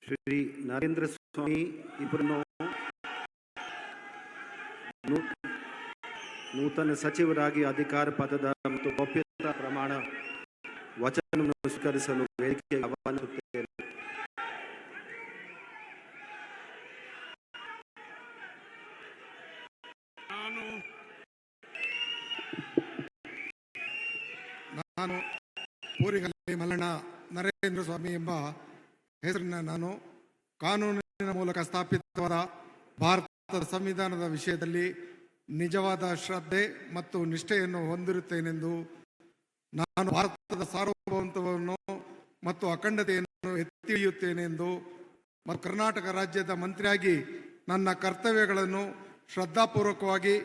ಶ್ರೀ ನರೇಂದ್ರ ಸ್ವಾಮಿ ಇಬ್ಬರನ್ನು ನೂತನ ಸಚಿವರಾಗಿ ಅಧಿಕಾರ ಪದದ ಮತ್ತು ಗೌಪ್ಯತಾ ಪ್ರಮಾಣ ವಚನವನ್ನು ಸ್ವೀಕರಿಸಲು ವೇದಿಕೆಗೆ ಆಹ್ವಾನಿಸುತ್ತೇನೆ. ನಾನು ಪೂರಿಗಲ್ಲಿ ಮಲ್ಲಣ್ಣ ನರೇಂದ್ರ ಸ್ವಾಮಿ ಎಂಬ ಹೆಸರಿನ ನಾನು ಕಾನೂನಿನ ಮೂಲಕ ಸ್ಥಾಪಿತವಾದ ಭಾರತದ ಸಂವಿಧಾನದ ವಿಷಯದಲ್ಲಿ ನಿಜವಾದ ಶ್ರದ್ಧೆ ಮತ್ತು ನಿಷ್ಠೆಯನ್ನು ಹೊಂದಿರುತ್ತೇನೆಂದು, ನಾನು ಭಾರತದ ಸಾರ್ವಭೌಮತ್ವವನ್ನು ಮತ್ತು ಅಖಂಡತೆಯನ್ನು ಎತ್ತಿ ಹಿಡಿಯುತ್ತೇನೆಂದು ಮತ್ತು ಕರ್ನಾಟಕ ರಾಜ್ಯದ ಮಂತ್ರಿಯಾಗಿ ನನ್ನ ಕರ್ತವ್ಯಗಳನ್ನು ಶ್ರದ್ಧಾಪೂರ್ವಕವಾಗಿ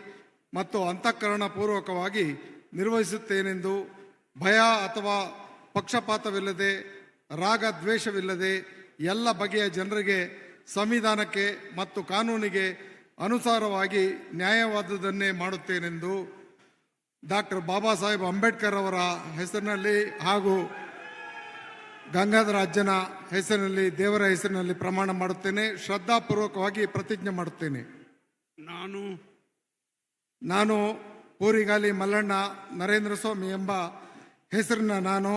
ಮತ್ತು ಅಂತಃಕರಣಪೂರ್ವಕವಾಗಿ ನಿರ್ವಹಿಸುತ್ತೇನೆಂದು, ಭಯ ಅಥವಾ ಪಕ್ಷಪಾತವಿಲ್ಲದೆ, ರಾಗ ದ್ವೇಷವಿಲ್ಲದೆ ಎಲ್ಲ ಬಗೆಯ ಜನರಿಗೆ ಸಂವಿಧಾನಕ್ಕೆ ಮತ್ತು ಕಾನೂನಿಗೆ ಅನುಸಾರವಾಗಿ ನ್ಯಾಯವಾದುದನ್ನೇ ಮಾಡುತ್ತೇನೆಂದು ಡಾಕ್ಟರ್ ಬಾಬಾ ಸಾಹೇಬ್ ಅಂಬೇಡ್ಕರ್ ಅವರ ಹೆಸರಿನಲ್ಲಿ ಹಾಗೂ ಗಂಗಾಧರ ಅಜ್ಜನ ಹೆಸರಿನಲ್ಲಿ, ದೇವರ ಹೆಸರಿನಲ್ಲಿ ಪ್ರಮಾಣ ಮಾಡುತ್ತೇನೆ. ಶ್ರದ್ಧಾಪೂರ್ವಕವಾಗಿ ಪ್ರತಿಜ್ಞೆ ಮಾಡುತ್ತೇನೆ. ನಾನು ಪೂರಿಗಾಲಿ ಮಲ್ಲಣ್ಣ ನರೇಂದ್ರ ಸ್ವಾಮಿ ಎಂಬ ಹೆಸರಿನ ನಾನು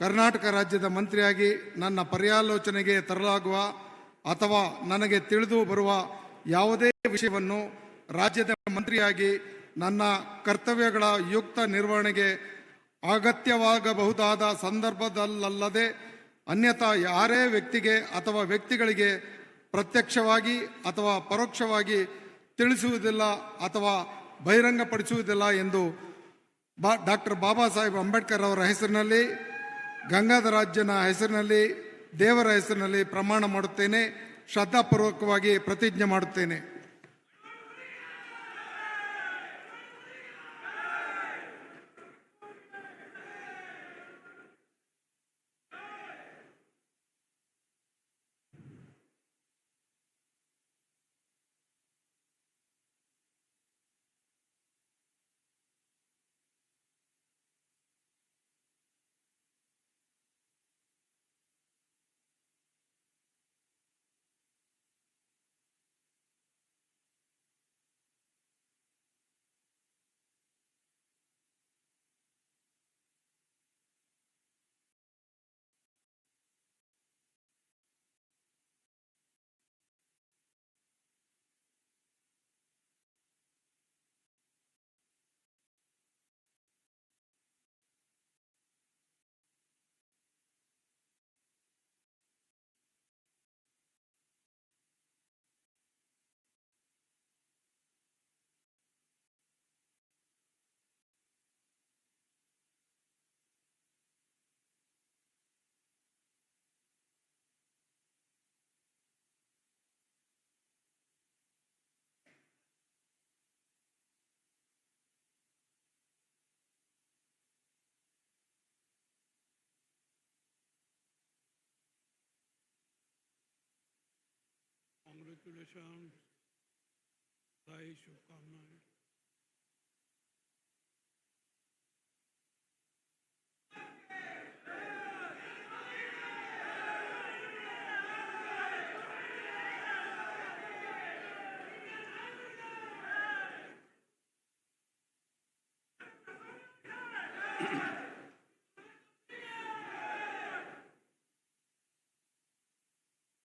ಕರ್ನಾಟಕ ರಾಜ್ಯದ ಮಂತ್ರಿಯಾಗಿ ನನ್ನ ಪರ್ಯಾಲೋಚನೆಗೆ ತರಲಾಗುವ ಅಥವಾ ನನಗೆ ತಿಳಿದು ಬರುವ ಯಾವುದೇ ವಿಷಯವನ್ನು ರಾಜ್ಯದ ಮಂತ್ರಿಯಾಗಿ ನನ್ನ ಕರ್ತವ್ಯಗಳ ಯುಕ್ತ ನಿರ್ವಹಣೆಗೆ ಅಗತ್ಯವಾಗಬಹುದಾದ ಸಂದರ್ಭದಲ್ಲದೆ ಅನ್ಯಥಾ ಯಾರೇ ವ್ಯಕ್ತಿಗೆ ಅಥವಾ ವ್ಯಕ್ತಿಗಳಿಗೆ ಪ್ರತ್ಯಕ್ಷವಾಗಿ ಅಥವಾ ಪರೋಕ್ಷವಾಗಿ ತಿಳಿಸುವುದಿಲ್ಲ ಅಥವಾ ಬಹಿರಂಗಪಡಿಸುವುದಿಲ್ಲ ಎಂದು ಡಾಕ್ಟರ್ ಬಾಬಾ ಸಾಹೇಬ್ ಅಂಬೇಡ್ಕರ್ ಅವರ ಹೆಸರಿನಲ್ಲಿ, ಗಂಗಾಧರ ಅಜ್ಜನ ಹೆಸರಿನಲ್ಲಿ, ದೇವರ ಹೆಸರಿನಲ್ಲಿ ಪ್ರಮಾಣ ಮಾಡುತ್ತೇನೆ. ಶ್ರದ್ಧಾಪೂರ್ವಕವಾಗಿ ಪ್ರತಿಜ್ಞೆ ಮಾಡುತ್ತೇನೆ. Congratulations. Jai Shubhkamnaएं.